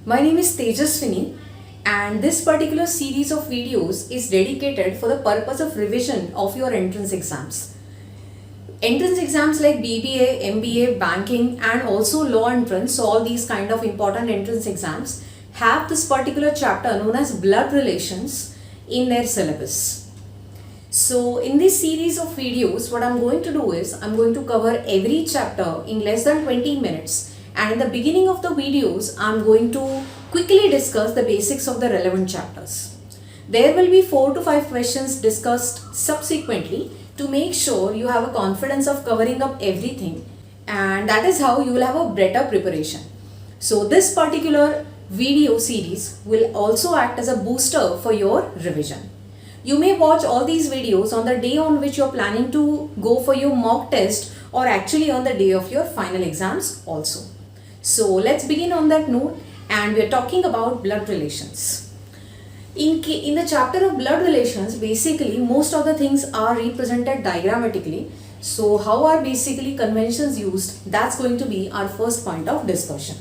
My name is Tejaswini and this particular series of videos is dedicated for the purpose of revision of your entrance exams. Entrance exams like BBA, MBA, banking and also law entrance, so all these kind of important entrance exams have this particular chapter known as blood relations in their syllabus. So in this series of videos, what I'm going to do is I'm going to cover every chapter in less than 20 minutes, and in the beginning of the videos I'm going to quickly discuss the basics of the relevant chapters. There will be 4 to 5 questions discussed subsequently to make sure you have a confidence of covering up everything, and that is how you will have a better preparation. So this particular video series will also act as a booster for your revision. You may watch all these videos on the day on which you are planning to go for your mock test or actually on the day of your final exams also. So let's begin on that note, and we are talking about blood relations. In the chapter of blood relations, basically most of the things are represented diagrammatically. So how are basically conventions used? That's going to be our first point of discussion.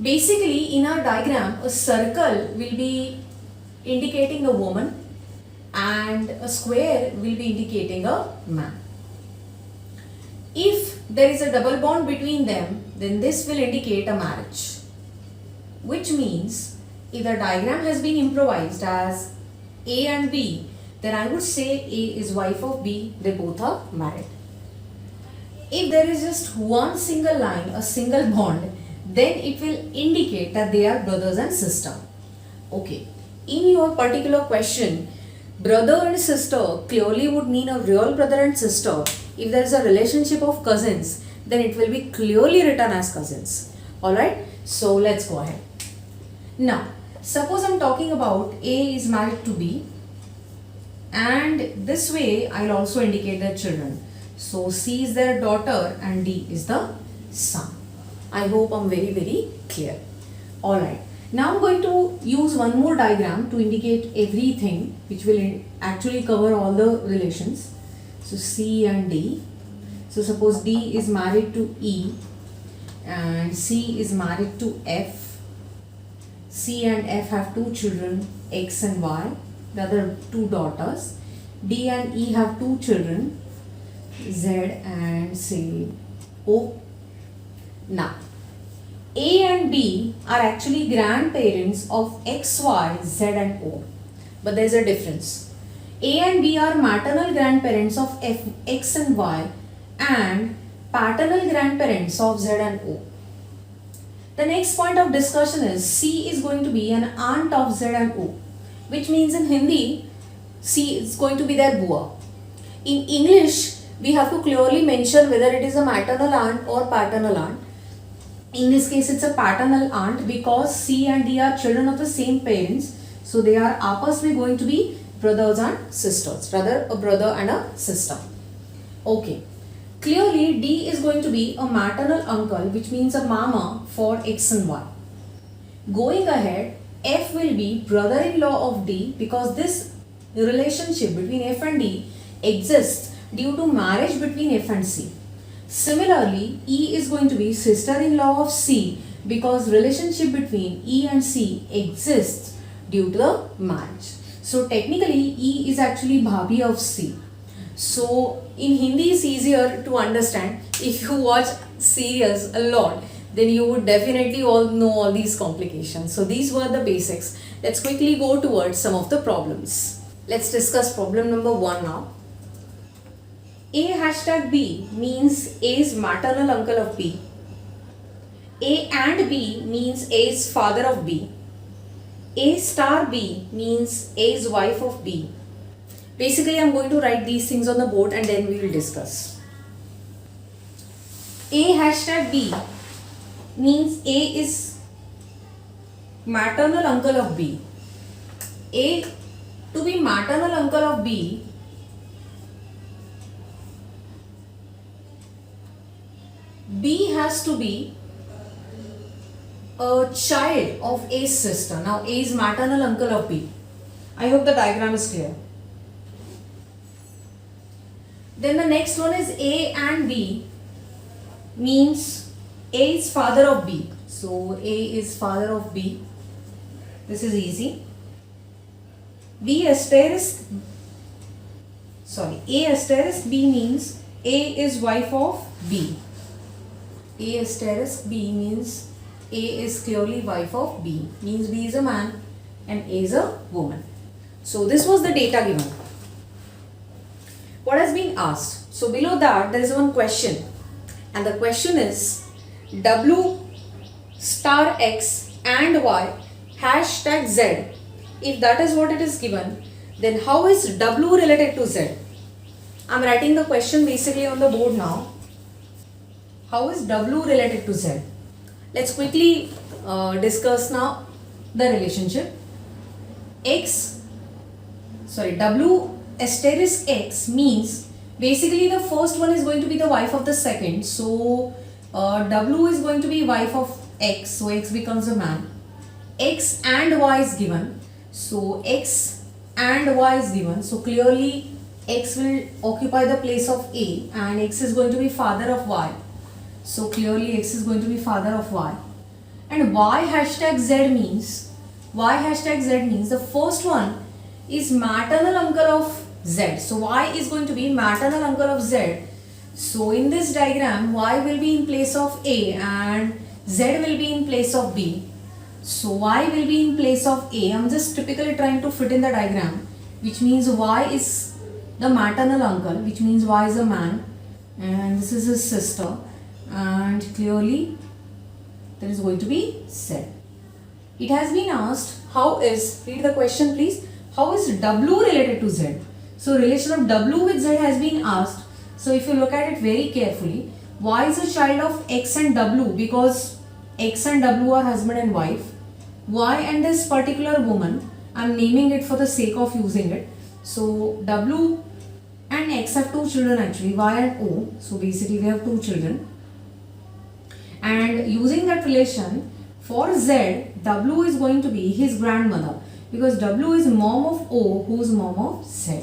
Basically in our diagram, a circle will be indicating a woman and a square will be indicating a man. If there is a double bond between them, then this will indicate a marriage, which means if the diagram has been improvised as A and B, then I would say A is wife of B, they both are married. If there is just one single line, a single bond, then it will indicate that they are brothers and sister. Okay, in your particular question, brother and sister clearly would mean a real brother and sister. If there is a relationship of cousins, then it will be clearly written as cousins. Alright, so let's go ahead. Now, suppose I'm talking about A is married to B, and this way I'll also indicate their children. So C is their daughter and D is the son. I hope I'm very clear. Alright. Now I'm going to use one more diagram to indicate everything, which will actually cover all the relations. So C and D. So suppose D is married to E and C is married to F. C and F have 2 children, X and Y, the other 2 daughters. D and E have 2 children, Z and say O. Now A and B are actually grandparents of X, Y, Z and O. But there is a difference. A and B are maternal grandparents of F, X and Y and paternal grandparents of Z and O. The next point of discussion is C is going to be an aunt of Z and O, which means in Hindi, C is going to be their Bua. In English, we have to clearly mention whether it is a maternal aunt or paternal aunt. In this case, it's a paternal aunt because C and D are children of the same parents. So they are आपस में going to be brothers and sisters. Rather, a brother and a sister. Okay. Clearly, D is going to be a maternal uncle, which means a mama for X and Y. Going ahead, F will be brother-in-law of D because this relationship between F and D exists due to marriage between F and C. Similarly, E is going to be sister-in-law of C because relationship between E and C exists due to the marriage. So technically, E is actually bhabhi of C. So in Hindi it's easier to understand. If you watch serials a lot, then you would definitely all know all these complications. So these were the basics. Let's quickly go towards some of the problems. Let's discuss problem number 1 now. A hashtag B means A is maternal uncle of B. A and B means A is father of B. A star B means A is wife of B. Basically, I'm going to write these things on the board and then we will discuss. A hashtag B means A is maternal uncle of B. A to be maternal uncle of B, B has to be a child of A's sister. Now A is maternal uncle of B. I hope the diagram is clear. Then the next one is A and B means A is father of B. So A is father of B. This is easy. A asterisk B means A is wife of B. A asterisk B means A is clearly wife of B. Means B is a man and A is a woman. So this was the data given. What has been asked? So below that there is one question, and the question is W star X and Y hashtag Z. If that is what it is given, then how is W related to Z? I am writing the question basically on the board now. How is W related to Z? Let's quickly discuss now the relationship. W asterisk X means basically the first one is going to be the wife of the second. So W is going to be wife of X. So X becomes a man. X and Y is given. So X and Y is given. So clearly X will occupy the place of A and X is going to be father of Y. So clearly X is going to be father of Y. And Y hashtag Z means the first one is maternal uncle of Z. So Y is going to be maternal uncle of Z. So in this diagram Y will be in place of A and Z will be in place of B. So Y will be in place of A. I am just typically trying to fit in the diagram, which means Y is the maternal uncle, which means Y is a man and this is his sister, and clearly there is going to be Z. It has been asked, read the question please, how is W related to Z? So relation of W with Z has been asked. So if you look at it very carefully, Y is a child of X and W because X and W are husband and wife. Y and this particular woman, I am naming it for the sake of using it. So W and X have two children actually, Y and O. So basically we have two children. And using that relation, for Z, W is going to be his grandmother because W is mom of O, who is mom of Z.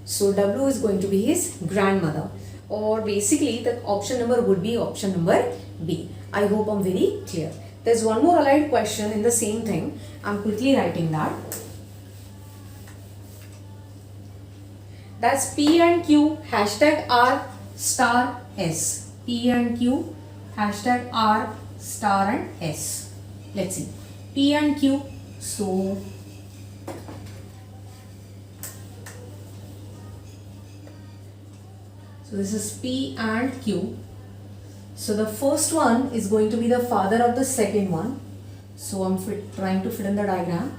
So W is going to be his grandmother, or basically the option number would be option number B. I hope I'm very clear. There's one more allied question in the same thing. I'm quickly writing that. That's P and Q hashtag R star S. P and Q hashtag R star and S. Let's see. P and Q. So this is P and Q. So the first one is going to be the father of the second one. So I'm trying to fit in the diagram.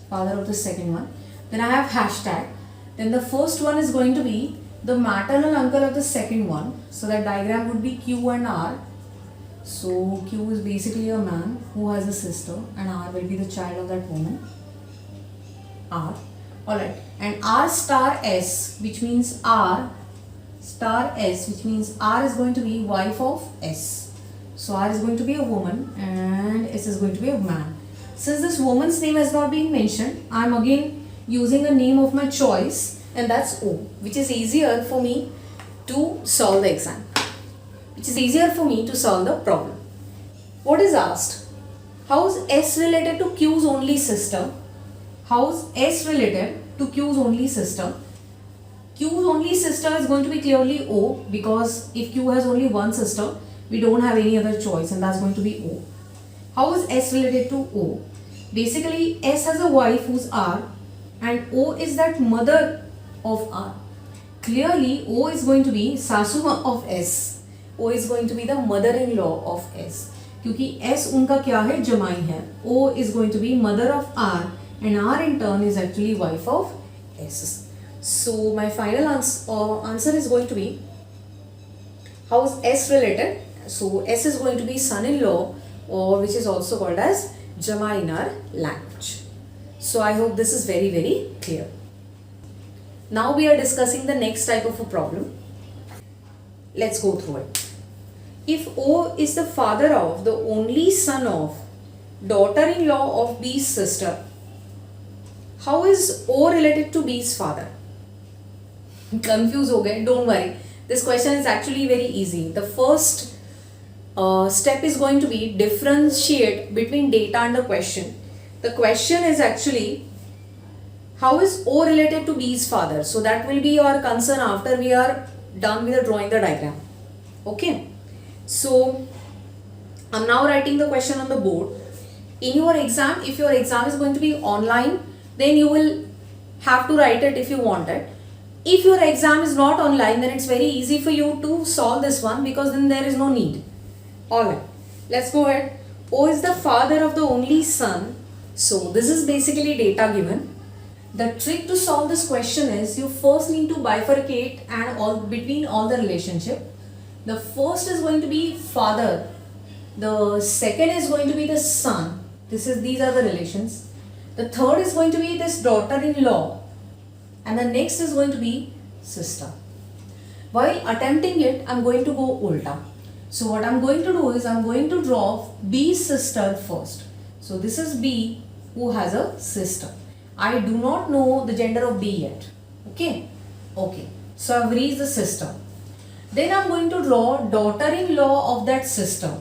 Father of the second one. Then I have hashtag. Then the first one is going to be the maternal uncle of the second one. So that diagram would be Q and R. So Q is basically a man who has a sister and R will be the child of that woman. R. Alright. And R star S, which means R star S, which means R is going to be wife of S. So R is going to be a woman and S is going to be a man. Since this woman's name has not been mentioned, I am again using a name of my choice, and that's O, which is easier for me to solve the exam. Which is easier for me to solve the problem. What is asked? How is S related to Q's only sister? How is S related to Q's only sister? Q's only sister is going to be clearly O, because if Q has only one sister, we don't have any other choice, and that's going to be O. How is S related to O? Basically, S has a wife who's R, and O is that mother of R. Clearly, O is going to be Sasuma of S. O is going to be the mother-in-law of S. क्योंकि S उनका क्या है, जमाई है. O is going to be mother of R, and R in turn is actually wife of S. So my final answer is going to be, how is S related? So S is going to be son-in-law, or which is also called as Jamai in our language. So I hope this is very, very clear. Now we are discussing the next type of a problem. Let's go through it. If O is the father of the only son of daughter-in-law of B's sister, how is O related to B's father? Confused ho gaye? Don't worry. This question is actually very easy. The first step is going to be differentiate between data and the question. The question is actually how is O related to B's father? So that will be your concern after we are done with drawing the diagram. Okay. So I'm now writing the question on the board. In your exam, if your exam is going to be online, then you will have to write it if you want it. If your exam is not online, then it's very easy for you to solve this one because then there is no need. Alright, let's go ahead. O is the father of the only son. So this is basically data given. The trick to solve this question is you first need to bifurcate and between all the relationship. The first is going to be father. The second is going to be the son. These are the relations. The third is going to be this daughter-in-law. And the next is going to be sister. While attempting it, I'm going to go ulta. So what I'm going to do is I'm going to draw B's sister first. So this is B who has a sister. I do not know the gender of B yet. Okay. So I've reached the sister. Then I'm going to draw daughter-in-law of that sister.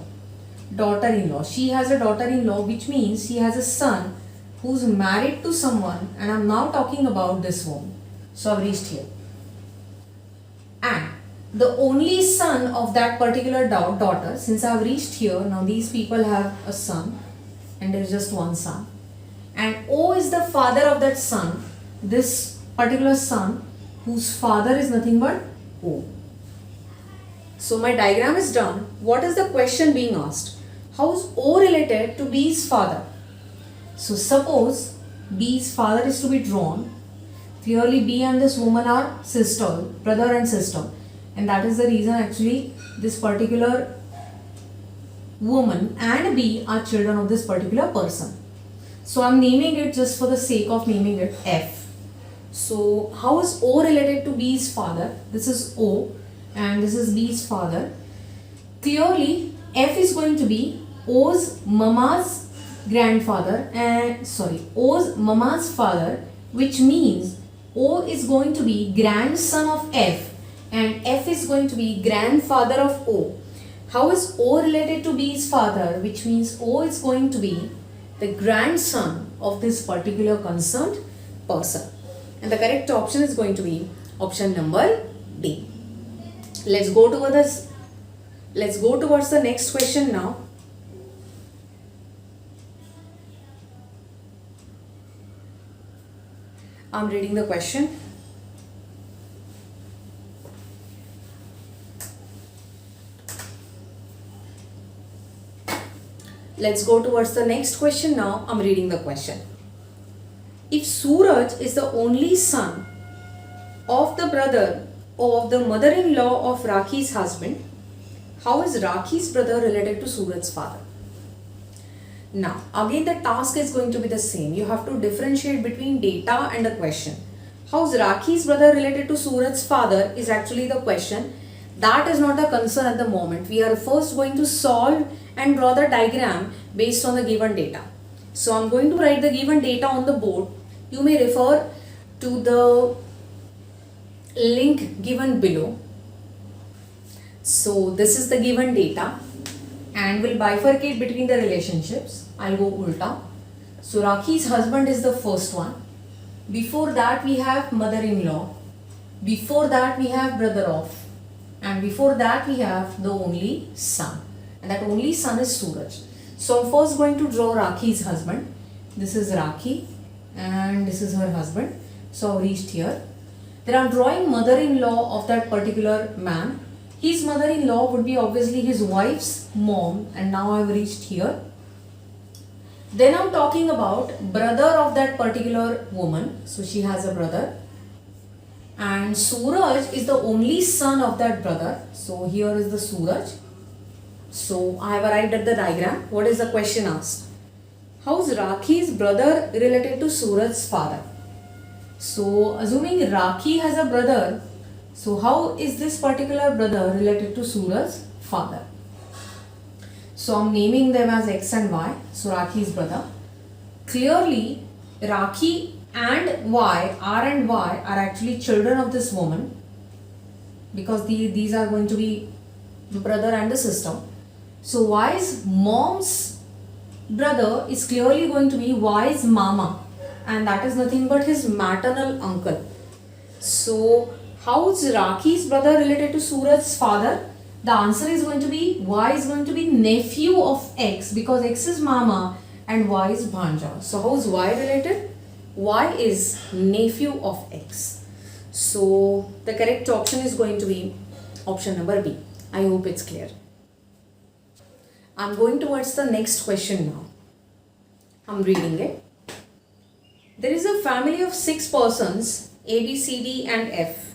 Daughter-in-law. She has a daughter-in-law, which means she has a son who's married to someone, and I'm now talking about this woman. So I've reached here. And the only son of that particular daughter, since I've reached here, now these people have a son and there's just one son. And O is the father of that son, this particular son whose father is nothing but O. So my diagram is done. What is the question being asked? How is O related to B's father? So suppose B's father is to be drawn. Clearly B and this woman are sister, brother and sister. And that is the reason actually this particular woman and B are children of this particular person. So I'm naming it just for the sake of naming it F. So how is O related to B's father? This is O and this is B's father. Clearly F is going to be O's mama's grandfather and O's mama's father, which means O is going to be grandson of F and F is going to be grandfather of O. How is O related to B's father? Which means O is going to be the grandson of this particular concerned person. And the correct option is going to be option number D. Let's go towards the next question now. I'm reading the question. Let's go towards the next question now. I'm reading the question. If Suraj is the only son of the brother of the mother-in-law of Rakhi's husband, how is Rakhi's brother related to Suraj's father? Now, again the task is going to be the same. You have to differentiate between data and the question. How is Rakhi's brother related to Suraj's father is actually the question. That is not the concern at the moment. We are first going to solve and draw the diagram based on the given data. So I'm going to write the given data on the board. You may refer to the link given below. So this is the given data and we'll bifurcate between the relationships. I'll go ulta. So Rakhi's husband is the first one. Before that we have mother-in-law. Before that we have brother of. And before that we have the only son. And that only son is Suraj. So I'm first going to draw Rakhi's husband. This is Rakhi and this is her husband. So I've reached here. Then I'm drawing mother-in-law of that particular man. His mother-in-law would be obviously his wife's mom, and now I've reached here. Then I'm talking about brother of that particular woman. So she has a brother. And Suraj is the only son of that brother. So here is the Suraj. So I have arrived at the diagram. What is the question asked? How is Rakhi's brother related to Suraj's father? So assuming Rakhi has a brother, so how is this particular brother related to Suraj's father? So I'm naming them as X and Y. So Rakhi's brother. Clearly Rakhi and Y, R and Y are actually children of this woman because these are going to be the brother and the sister. So Y's mom's brother is clearly going to be Y's mama, and that is nothing but his maternal uncle. So how is Raki's brother related to Suraj's father? The answer is going to be Y is going to be nephew of X, because X is mama and Y is bhanja. So how is Y related? Y is nephew of X. So the correct option is going to be option number B. I hope it's clear. I'm going towards the next question now. I'm reading it. There is a family of 6 persons, A, B, C, D and F,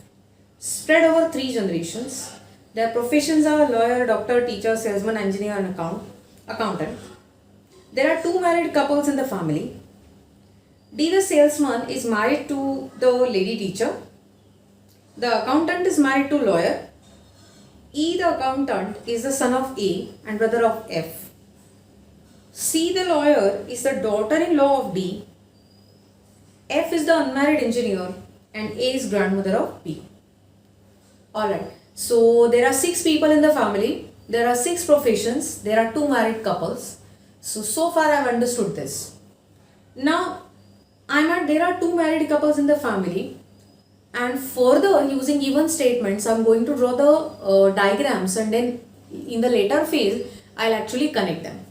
spread over 3 generations. Their professions are lawyer, doctor, teacher, salesman, engineer and accountant. There are 2 married couples in the family. D, the salesman, is married to the lady teacher. The accountant is married to lawyer. E, the accountant, is the son of A and brother of F. C, the lawyer, is the daughter-in-law of D. F is the unmarried engineer and A is grandmother of B. Alright, so there are 6 people in the family. There are 6 professions. There are 2 married couples. So far I have understood this. Now, there are 2 married couples in the family. And further, using given statements, I'm going to draw the diagrams, and then in the later phase, I'll actually connect them.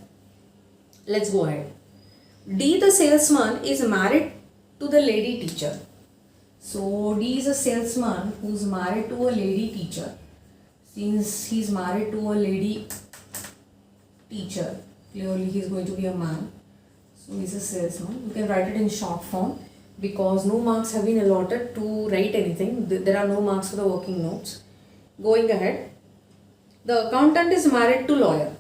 Let's go ahead. D, the salesman, is married to the lady teacher. So D is a salesman who's married to a lady teacher. Since he's married to a lady teacher, clearly he's going to be a man. So he's a salesman. You can write it in short form, because no marks have been allotted to write anything. There are no marks for the working notes. Going ahead, the accountant is married to lawyer.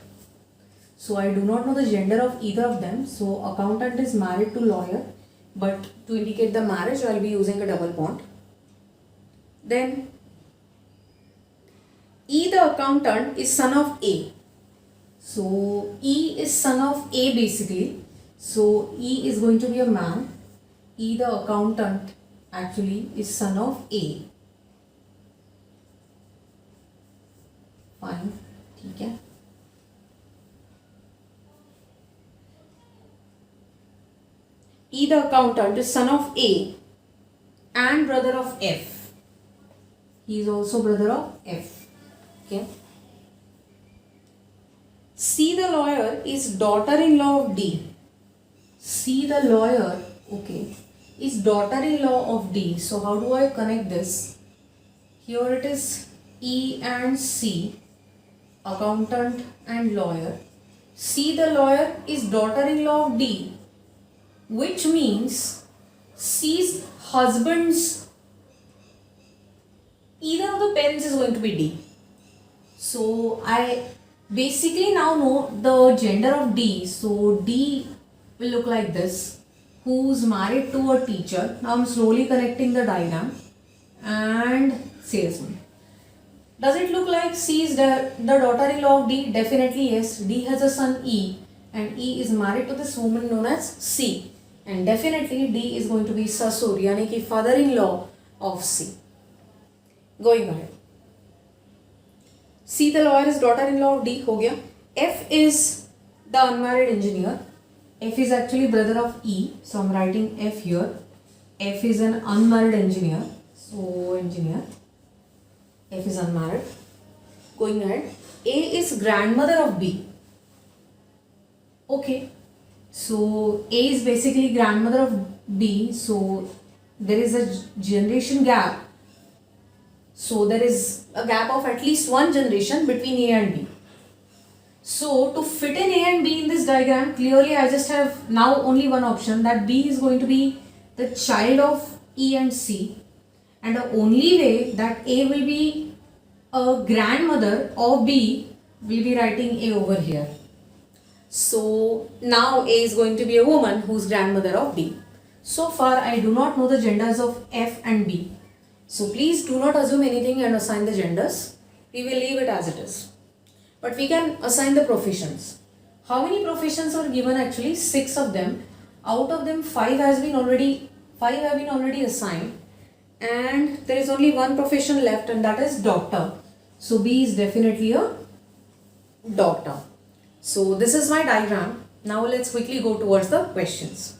So I do not know the gender of either of them. So accountant is married to lawyer, but to indicate the marriage, I will be using a double bond. Then E, the accountant, is son of A. So E is son of A basically. So E is going to be a man. E, the accountant, actually is son of A. Fine. Okay. E, the accountant, is son of A and brother of F. He is also brother of F. Okay. C, the lawyer, is daughter-in-law of D. C, the lawyer, okay, is daughter-in-law of D. So how do I connect this? Here it is E and C, accountant and lawyer. C, the lawyer, is daughter-in-law of D, which means C's husband's, either of the parents is going to be D. So I basically now know the gender of D. So D will look like this, who's married to a teacher. Now I'm slowly connecting the diagram, and salesman. Does it look like C is the daughter-in-law of D? Definitely yes. D has a son E, and E is married to this woman known as C, and definitely D is going to be Sasur, yani ki father-in-law of C. Going ahead. C, the lawyer, is daughter-in-law of D. हो गया. F is the unmarried engineer. F is actually brother of E, so I'm writing F here. F is an unmarried engineer, so engineer. F is unmarried. Going ahead, A is grandmother of B. Okay, so A is basically grandmother of B, so there is a generation gap. So there is a gap of at least one generation between A and B. So to fit in A and B in this diagram, clearly I just have now only one option, that B is going to be the child of E and C, and the only way that A will be a grandmother of B will be writing A over here. So now A is going to be a woman who's grandmother of B. So far I do not know the genders of F and B. So please do not assume anything and assign the genders. We will leave it as it is. But we can assign the professions. How many professions are given? Actually 6 of them. Out of them 5 have been already assigned, and there is only one profession left, and that is doctor. So B is definitely a doctor. So this is my diagram. Now let's quickly go towards the questions.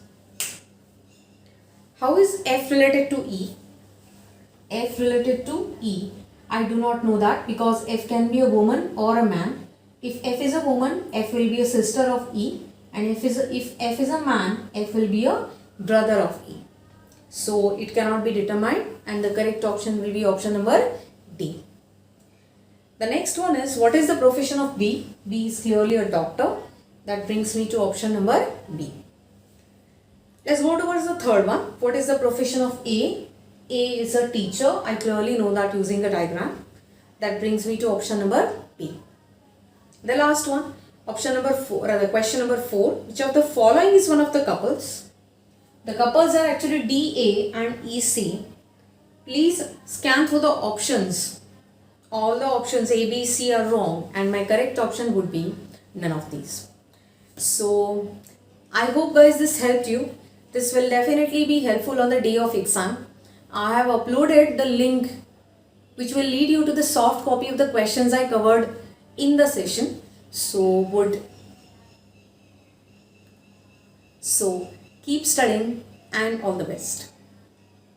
How is F related to E? F related to E. I do not know that because F can be a woman or a man. If F is a woman, F will be a sister of E, and if F is a man, F will be a brother of E. So it cannot be determined, and the correct option will be option number D. The next one is, what is the profession of B? B is clearly a doctor. That brings me to option number B. Let's go towards the third one. What is the profession of A? A is a teacher. I clearly know that using the diagram. That brings me to option number B. The last one, option number 4, rather question number 4. Which of the following is one of the couples? The couples are actually DA and EC. Please scan through the options. All the options A, B, C are wrong, and my correct option would be none of these. So I hope guys this helped you. This will definitely be helpful on the day of exam. I have uploaded the link which will lead you to the soft copy of the questions I covered in the session. So keep studying and all the best.